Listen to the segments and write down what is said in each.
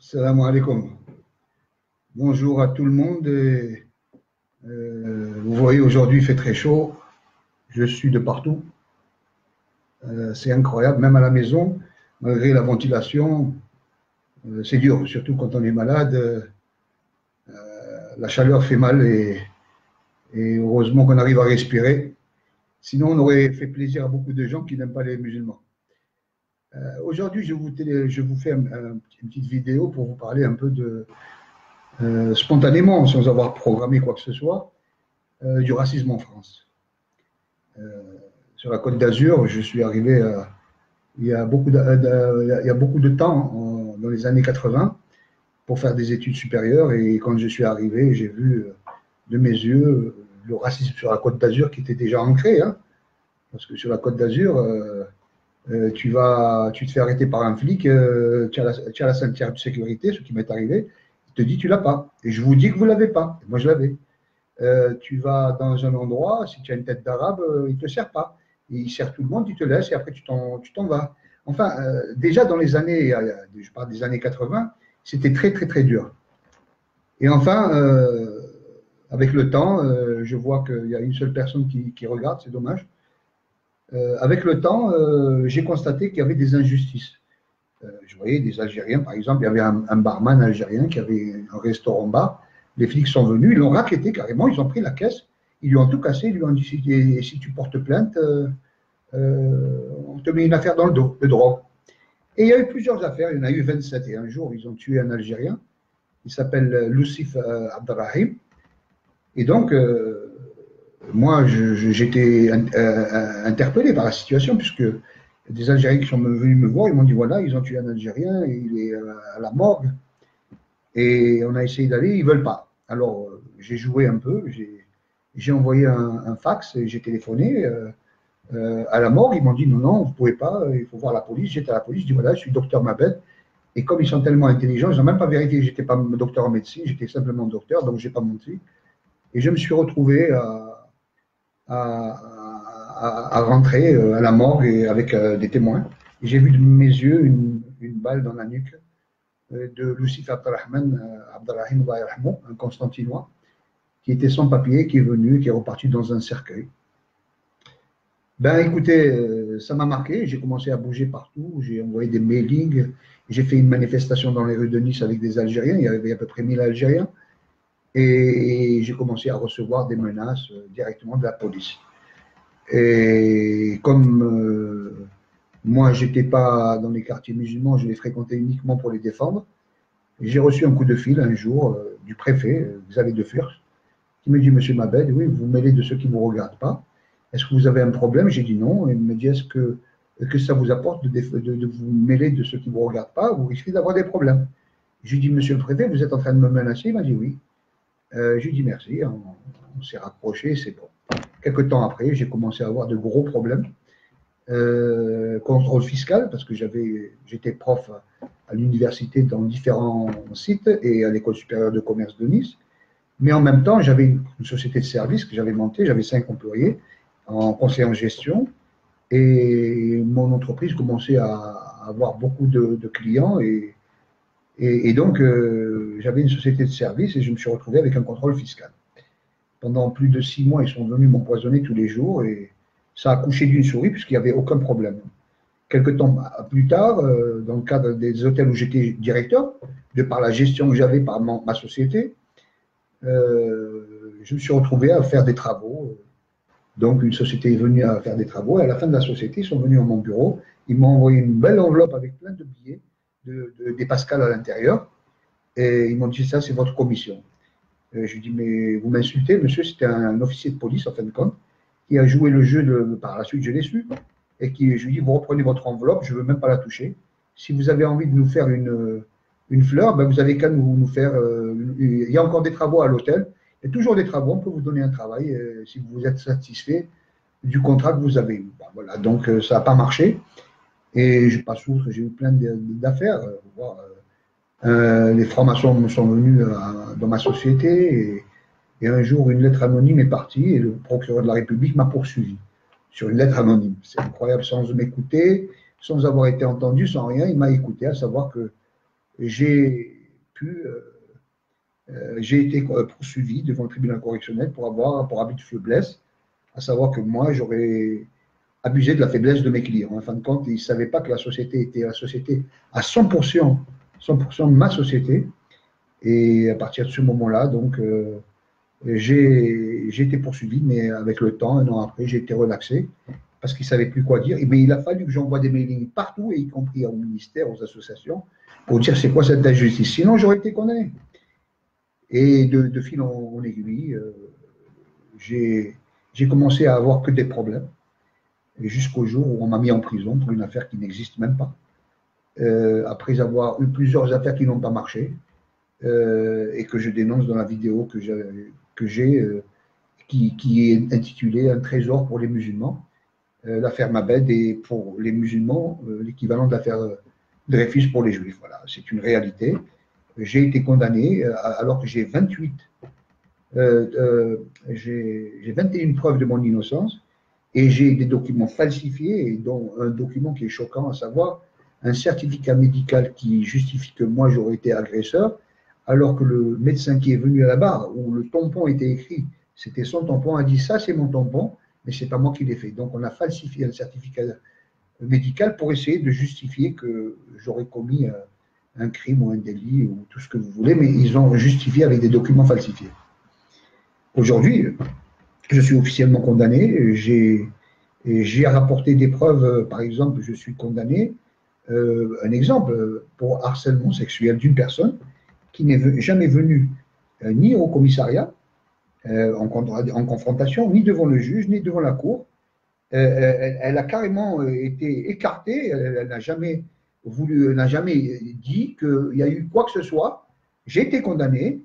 Salam alaikum. Bonjour à tout le monde. Vous voyez, aujourd'hui, il fait très chaud. Je suis de partout. C'est incroyable, même à la maison, malgré la ventilation. C'est dur, surtout quand on est malade. La chaleur fait mal et heureusement qu'on arrive à respirer. Sinon, on aurait fait plaisir à beaucoup de gens qui n'aiment pas les musulmans. Aujourd'hui, je vous fais une petite vidéo pour vous parler un peu spontanément, sans avoir programmé quoi que ce soit, du racisme en France. Euh, sur la Côte d'Azur, je suis arrivé il y a beaucoup de temps, dans les années 80, pour faire des études supérieures. Et quand je suis arrivé, j'ai vu de mes yeux le racisme sur la Côte d'Azur qui était déjà ancré. Hein, parce que sur la Côte d'Azur, tu te fais arrêter par un flic, tu as la ceinture de sécurité, ce qui m'est arrivé, il te dit tu l'as pas. Et je vous dis que vous l'avez pas. Moi, je l'avais. Tu vas dans un endroit, si tu as une tête d'arabe, il ne te sert pas. Il sert tout le monde, il te laisse et après tu t'en vas. Enfin, déjà dans les années, je parle des années 80, c'était très, très, très dur. Et enfin, avec le temps, je vois qu'il y a une seule personne qui regarde, c'est dommage. Avec le temps, j'ai constaté qu'il y avait des injustices. Je voyais des Algériens, par exemple, il y avait un barman algérien qui avait un restaurant-bar. Les flics sont venus, ils l'ont racketté carrément, ils ont pris la caisse, ils lui ont tout cassé, ils lui ont dit si tu portes plainte, on te met une affaire dans le dos, de drogue. Et il y a eu plusieurs affaires, il y en a eu 27. Et un jour, ils ont tué un Algérien, il s'appelle Loussif Abdrahim. Et donc, moi, j'étais interpellé par la situation, puisque des Algériens qui sont venus me voir, ils m'ont dit voilà, ils ont tué un Algérien, il est à la morgue. Et on a essayé d'aller, ils ne veulent pas. Alors, j'ai joué un peu, j'ai envoyé un fax et j'ai téléphoné à la morgue. Ils m'ont dit non, non, vous ne pouvez pas, il faut voir la police. J'étais à la police, je dis voilà, je suis docteur Mabed. Et comme ils sont tellement intelligents, ils n'ont même pas vérifié que je n'étais pas docteur en médecine, j'étais simplement docteur, donc je n'ai pas menti. Et je me suis retrouvé à rentrer à la morgue et avec des témoins. Et j'ai vu de mes yeux une balle dans la nuque de Loussif Abdrahim, un Constantinois, qui était sans papier, qui est venu, qui est reparti dans un cercueil. Ben écoutez, ça m'a marqué, j'ai commencé à bouger partout, j'ai envoyé des mailings, j'ai fait une manifestation dans les rues de Nice avec des Algériens, il y avait à peu près 1000 Algériens, et j'ai commencé à recevoir des menaces directement de la police. Et comme moi, je n'étais pas dans les quartiers musulmans, je les fréquentais uniquement pour les défendre. J'ai reçu un coup de fil un jour du préfet, Xavier De Furch, qui me dit Monsieur Mabed, oui, vous vous mêlez de ceux qui ne vous regardent pas. Est-ce que vous avez un problème? J'ai dit non. Il me dit est-ce que ça vous apporte de vous mêler de ceux qui ne vous regardent pas? Vous risquez d'avoir des problèmes. Je lui ai dit Monsieur le préfet, vous êtes en train de me menacer? Il m'a dit oui. Je lui ai dit merci. On s'est rapprochés, c'est bon. Quelque temps après, j'ai commencé à avoir de gros problèmes. Contrôle fiscal, parce que j'étais prof à l'université dans différents sites et à l'école supérieure de commerce de Nice. Mais en même temps, j'avais une société de service que j'avais montée, j'avais 5 employés en conseil en gestion et mon entreprise commençait à avoir beaucoup de clients et donc j'avais une société de service et je me suis retrouvé avec un contrôle fiscal. Pendant plus de 6 mois, ils sont venus m'empoisonner tous les jours et ça a couché d'une souris puisqu'il n'y avait aucun problème. Quelque temps plus tard, dans le cadre des hôtels où j'étais directeur, de par la gestion que j'avais par ma société, je me suis retrouvé à faire des travaux. Donc, une société est venue à faire des travaux et à la fin de la société, ils sont venus à mon bureau. Ils m'ont envoyé une belle enveloppe avec plein de billets, des pascals à l'intérieur. Et ils m'ont dit ça, c'est votre commission. Je lui dis mais vous m'insultez, monsieur, c'était un officier de police en fin de compte qui a joué le jeu par la suite, je l'ai su. Et je lui dis vous reprenez votre enveloppe, je ne veux même pas la toucher. Si vous avez envie de nous faire une fleur, ben vous avez qu'à nous faire. Il y a encore des travaux à l'hôtel. Il y a toujours des travaux, on peut vous donner un travail si vous êtes satisfait du contrat que vous avez. Ben, voilà, donc ça n'a pas marché. Et je passe outre, j'ai eu plein d'affaires. Les francs-maçons sont venus dans ma société et un jour, une lettre anonyme est partie et le procureur de la République m'a poursuivi sur une lettre anonyme. C'est incroyable, sans m'écouter, sans avoir été entendu, sans rien, il m'a écouté, à savoir que j'ai j'ai été poursuivi devant le tribunal correctionnel pour abus de faiblesse, à savoir que moi, j'aurais abusé de la faiblesse de mes clients. En fin de compte, ils ne savaient pas que la société était la société à 100%, 100% ma société. Et à partir de ce moment-là, donc, j'ai été poursuivi, mais avec le temps, un an après, j'ai été relaxé parce qu'ils ne savaient plus quoi dire. Mais il a fallu que j'envoie des mailings partout, y compris au ministère, aux associations, pour dire c'est quoi cette injustice. Sinon, j'aurais été condamné. Et de fil en aiguille, j'ai commencé à avoir que des problèmes. Et jusqu'au jour où on m'a mis en prison pour une affaire qui n'existe même pas. Après avoir eu plusieurs affaires qui n'ont pas marché, et que je dénonce dans la vidéo que j'ai, qui est intitulée Un trésor pour les musulmans. L'affaire Mabed est pour les musulmans l'équivalent de l'affaire Dreyfus pour les juifs. Voilà, c'est une réalité. J'ai été condamné alors que j'ai 28. J'ai 21 preuves de mon innocence et j'ai des documents falsifiés, dont un document qui est choquant, à savoir un certificat médical qui justifie que moi j'aurais été agresseur, alors que le médecin qui est venu à la barre, où le tampon était écrit, c'était son tampon, a dit ça c'est mon tampon, mais c'est pas moi qui l'ai fait. Donc on a falsifié un certificat médical pour essayer de justifier que j'aurais commis un crime ou un délit ou tout ce que vous voulez, mais ils ont justifié avec des documents falsifiés. Aujourd'hui, je suis officiellement condamné, j'ai rapporté des preuves, par exemple, je suis condamné, un exemple, pour harcèlement sexuel d'une personne qui n'est jamais venue ni au commissariat en confrontation, ni devant le juge, ni devant la cour. Elle a carrément été écartée, elle n'a jamais voulu, n'a jamais dit qu'il y a eu quoi que ce soit. J'ai été condamné,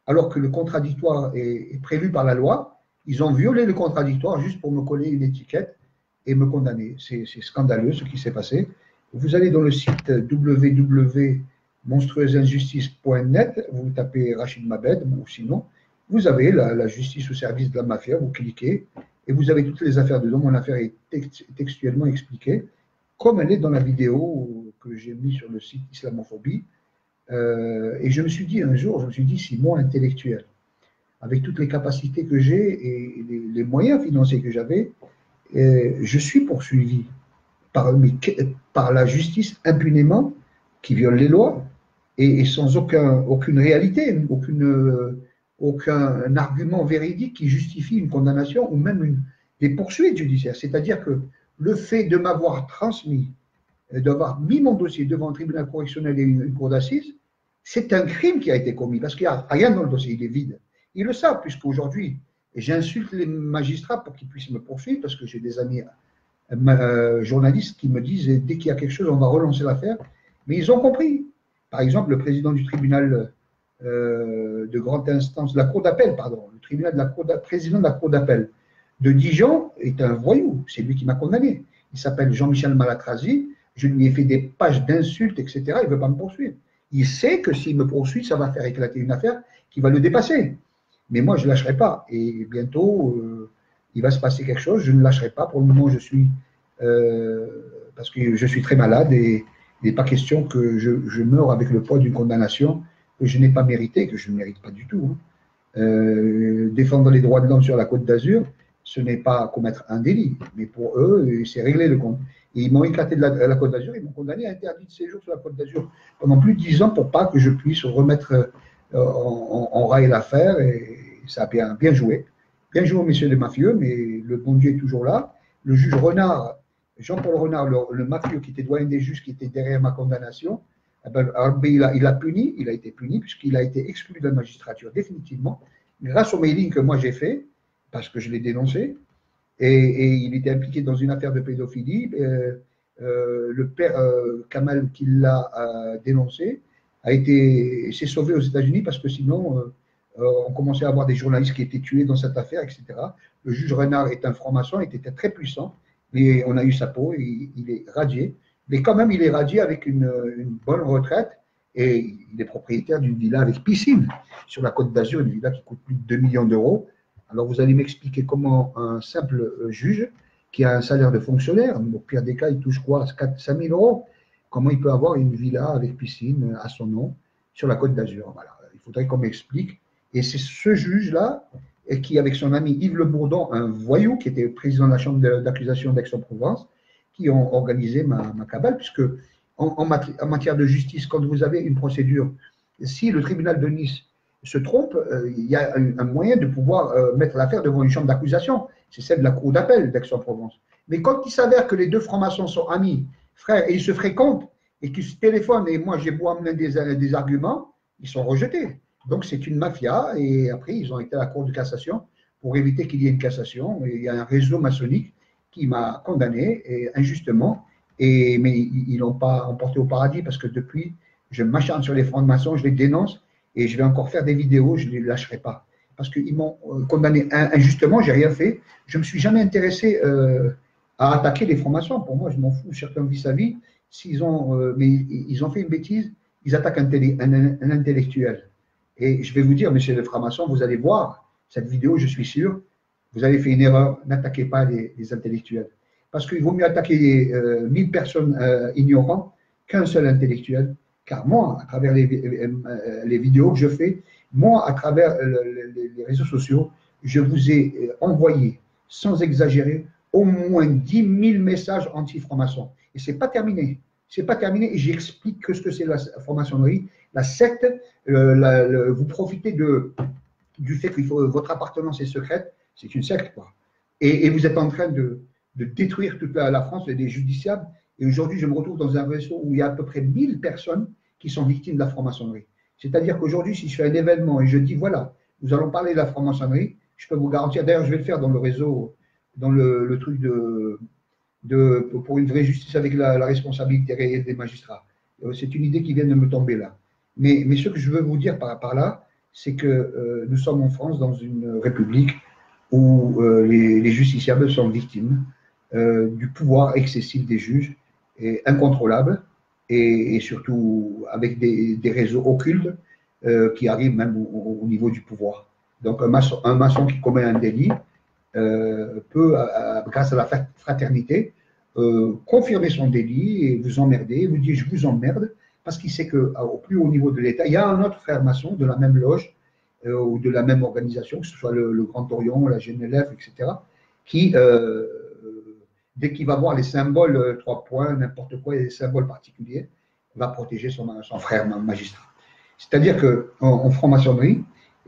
alors que le contradictoire est prévu par la loi. Ils ont violé le contradictoire juste pour me coller une étiquette et me condamner. C'est scandaleux ce qui s'est passé. Vous allez dans le site www.monstrueusesinjustice.net, vous tapez Rachid Mabed, ou sinon, vous avez la justice au service de la mafia, vous cliquez, et vous avez toutes les affaires dedans. Mon affaire est textuellement expliquée, comme elle est dans la vidéo que j'ai mise sur le site Islamophobie. Et je me suis dit un jour, si moi, intellectuel, avec toutes les capacités que j'ai et les moyens financiers que j'avais, je suis poursuivi par la justice impunément, qui viole les lois, et sans aucune réalité, aucun argument véridique qui justifie une condamnation ou même des poursuites judiciaires. C'est-à-dire que le fait de m'avoir transmis, d'avoir mis mon dossier devant un tribunal correctionnel et une cour d'assises, c'est un crime qui a été commis, parce qu'il n'y a rien dans le dossier, il est vide. Ils le savent, puisqu'aujourd'hui, j'insulte les magistrats pour qu'ils puissent me poursuivre, parce que j'ai des amis journalistes qui me disent, dès qu'il y a quelque chose, on va relancer l'affaire. Mais ils ont compris. Par exemple, le président du tribunal de grande instance, de la cour d'appel, pardon, le président de la cour d'appel de Dijon est un voyou, c'est lui qui m'a condamné. Il s'appelle Jean-Michel Malatrazi, je lui ai fait des pages d'insultes, etc. Il ne veut pas me poursuivre. Il sait que s'il me poursuit, ça va faire éclater une affaire qui va le dépasser. Mais moi, je ne lâcherai pas. Et bientôt, il va se passer quelque chose, je ne lâcherai pas. Pour le moment, parce que je suis très malade et il n'est pas question que je meure avec le poids d'une condamnation que je n'ai pas méritée, que je ne mérite pas du tout. Défendre les droits de l'homme sur la Côte d'Azur, ce n'est pas commettre un délit, mais pour eux, c'est régler le compte. Et ils m'ont éclaté de la Côte d'Azur, ils m'ont condamné à interdit de séjour sur la Côte d'Azur pendant plus de 10 ans pour pas que je puisse remettre en rail l'affaire, et ça a bien joué. Bien joué, messieurs les mafieux, mais le bon Dieu est toujours là. Le juge Renard, Jean-Paul Renard, le mafieux qui était doyen des juges, qui était derrière ma condamnation, il a été puni puisqu'il a été exclu de la magistrature définitivement, grâce au mailing que moi j'ai fait, parce que je l'ai dénoncé, et il était impliqué dans une affaire de pédophilie. Le père Kamal, qui l'a dénoncé, s'est sauvé aux États-Unis parce que sinon, on commençait à avoir des journalistes qui étaient tués dans cette affaire, etc. Le juge Renard est un franc-maçon, il était très puissant, mais on a eu sa peau, et il est radié. Mais quand même, il est radié avec une bonne retraite, et il est propriétaire d'une villa avec piscine sur la Côte d'Azur, une villa qui coûte plus de 2 millions d'euros. Alors, vous allez m'expliquer comment un simple juge qui a un salaire de fonctionnaire, au pire des cas, il touche quoi, 5 000 euros, comment il peut avoir une villa avec piscine à son nom, sur la Côte d'Azur. Voilà. Il faudrait qu'on m'explique. Et c'est ce juge-là qui, avec son ami Yves Le Bourdon, un voyou qui était président de la chambre d'accusation d'Aix-en-Provence, qui ont organisé ma cabale, puisque en matière de justice, quand vous avez une procédure, si le tribunal de Nice se trompe, il y a un moyen de pouvoir mettre l'affaire devant une chambre d'accusation. C'est celle de la cour d'appel d'Aix-en-Provence. Mais quand il s'avère que les deux francs-maçons sont amis, frères, et ils se fréquentent, et qu'ils se téléphonent, et moi j'ai beau amener des arguments, ils sont rejetés. Donc c'est une mafia, et après ils ont été à la cour de cassation pour éviter qu'il y ait une cassation. Et il y a un réseau maçonnique qui m'a condamné et, injustement, mais ils ne l'ont pas emporté au paradis parce que depuis, je m'acharne sur les francs-maçons, je les dénonce et je vais encore faire des vidéos, je ne les lâcherai pas. Parce qu'ils m'ont condamné injustement, je n'ai rien fait. Je ne me suis jamais intéressé à attaquer les francs-maçons. Pour moi, je m'en fous, chacun vit sa vie. Mais ils ont fait une bêtise, ils attaquent un intellectuel. Et je vais vous dire, monsieur le franc-maçon, vous allez voir cette vidéo, je suis sûr, vous avez fait une erreur, n'attaquez pas les intellectuels. Parce qu'il vaut mieux attaquer 1000 personnes ignorantes qu'un seul intellectuel. Car moi, à travers les vidéos que je fais, moi, à travers les réseaux sociaux, je vous ai envoyé, sans exagérer, au moins 10 000 messages anti-franc-maçon. Et ce n'est pas terminé. Ce n'est pas terminé et j'explique ce que c'est la franc-maçonnerie, la secte. Vous profitez du fait que votre appartenance est secrète, c'est une secte, quoi. Et vous êtes en train de détruire toute la France, les justiciables. Et aujourd'hui, je me retrouve dans un réseau où il y a à peu près 1000 personnes qui sont victimes de la franc-maçonnerie. C'est-à-dire qu'aujourd'hui, si je fais un événement et je dis, voilà, nous allons parler de la franc-maçonnerie, je peux vous garantir, d'ailleurs, je vais le faire dans le réseau, dans le truc pour une vraie justice avec la responsabilité réelle des magistrats. C'est une idée qui vient de me tomber là. Mais ce que je veux vous dire par là, c'est que nous sommes en France dans une république où les justiciables sont victimes du pouvoir excessif des juges, et incontrôlable, et surtout avec des réseaux occultes qui arrivent même au niveau du pouvoir. Donc un maçon qui commet un délit peut, grâce à la fraternité, confirmer son délit et vous emmerder, vous dire je vous emmerde, parce qu'il sait qu'au plus haut niveau de l'État, il y a un autre frère maçon de la même loge ou de la même organisation, que ce soit le Grand Orient, la GNLF, etc., qui, dès qu'il va voir les symboles, 3 points, n'importe quoi, les symboles particuliers, va protéger son frère magistrat. C'est-à-dire qu'en franc-maçonnerie,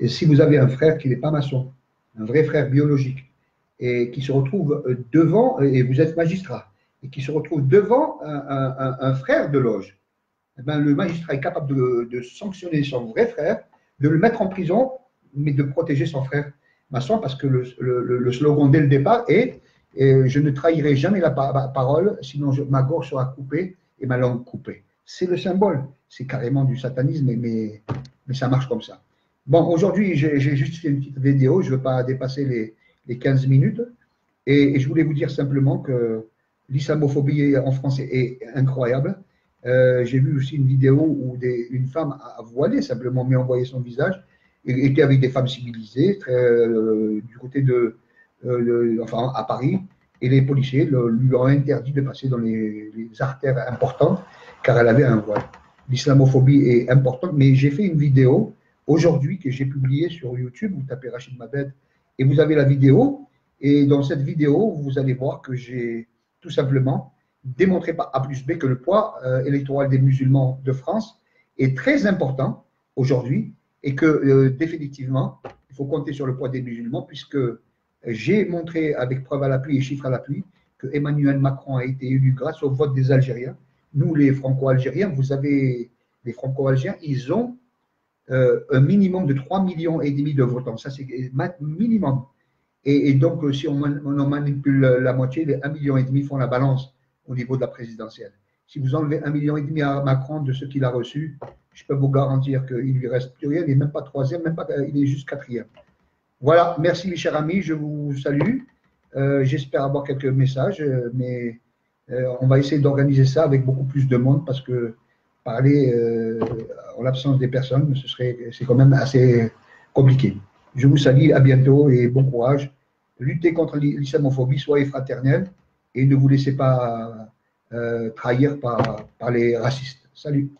si vous avez un frère qui n'est pas maçon, un vrai frère biologique, et qui se retrouve devant, et vous êtes magistrat, et qui se retrouve devant un frère de loge, eh bien, le magistrat est capable de sanctionner son vrai frère, de le mettre en prison, mais de protéger son frère maçon, parce que le slogan dès le départ est je ne trahirai jamais la parole, sinon ma gorge sera coupée et ma langue coupée. C'est le symbole, c'est carrément du satanisme, mais ça marche comme ça. Bon, aujourd'hui, j'ai juste fait une petite vidéo, je ne veux pas dépasser les 15 minutes, et je voulais vous dire simplement que l'islamophobie en France est incroyable. J'ai vu aussi une vidéo où une femme a voilé simplement, mais envoyé son visage, et était avec des femmes civilisées, du côté enfin, à Paris, et les policiers lui ont interdit de passer dans les artères importantes, car elle avait un voile. L'islamophobie est importante, mais j'ai fait une vidéo aujourd'hui que j'ai publiée sur YouTube, vous tapez Rachid Mabed, et vous avez la vidéo, et dans cette vidéo, vous allez voir que j'ai tout simplement démontré par A plus B que le poids électoral des musulmans de France est très important aujourd'hui, et que définitivement, il faut compter sur le poids des musulmans, puisque j'ai montré avec preuve à l'appui et chiffres à l'appui que Emmanuel Macron a été élu grâce au vote des Algériens. Nous, les Franco-Algériens, vous avez les Franco-Algériens, ils ont un minimum de 3,5 millions de votants. Ça, c'est minimum. Et donc, si on en manipule la moitié, les 1,5 million font la balance au niveau de la présidentielle. Si vous enlevez 1,5 million à Macron de ce qu'il a reçu, je peux vous garantir qu'il ne lui reste plus rien. Il n'est même pas troisième, il est juste quatrième. Voilà, merci mes chers amis, je vous salue. J'espère avoir quelques messages, mais on va essayer d'organiser ça avec beaucoup plus de monde parce que parler en l'absence des personnes, c'est quand même assez compliqué. Je vous salue, à bientôt et bon courage. Luttez contre l'islamophobie, soyez fraternels et ne vous laissez pas trahir par les racistes. Salut.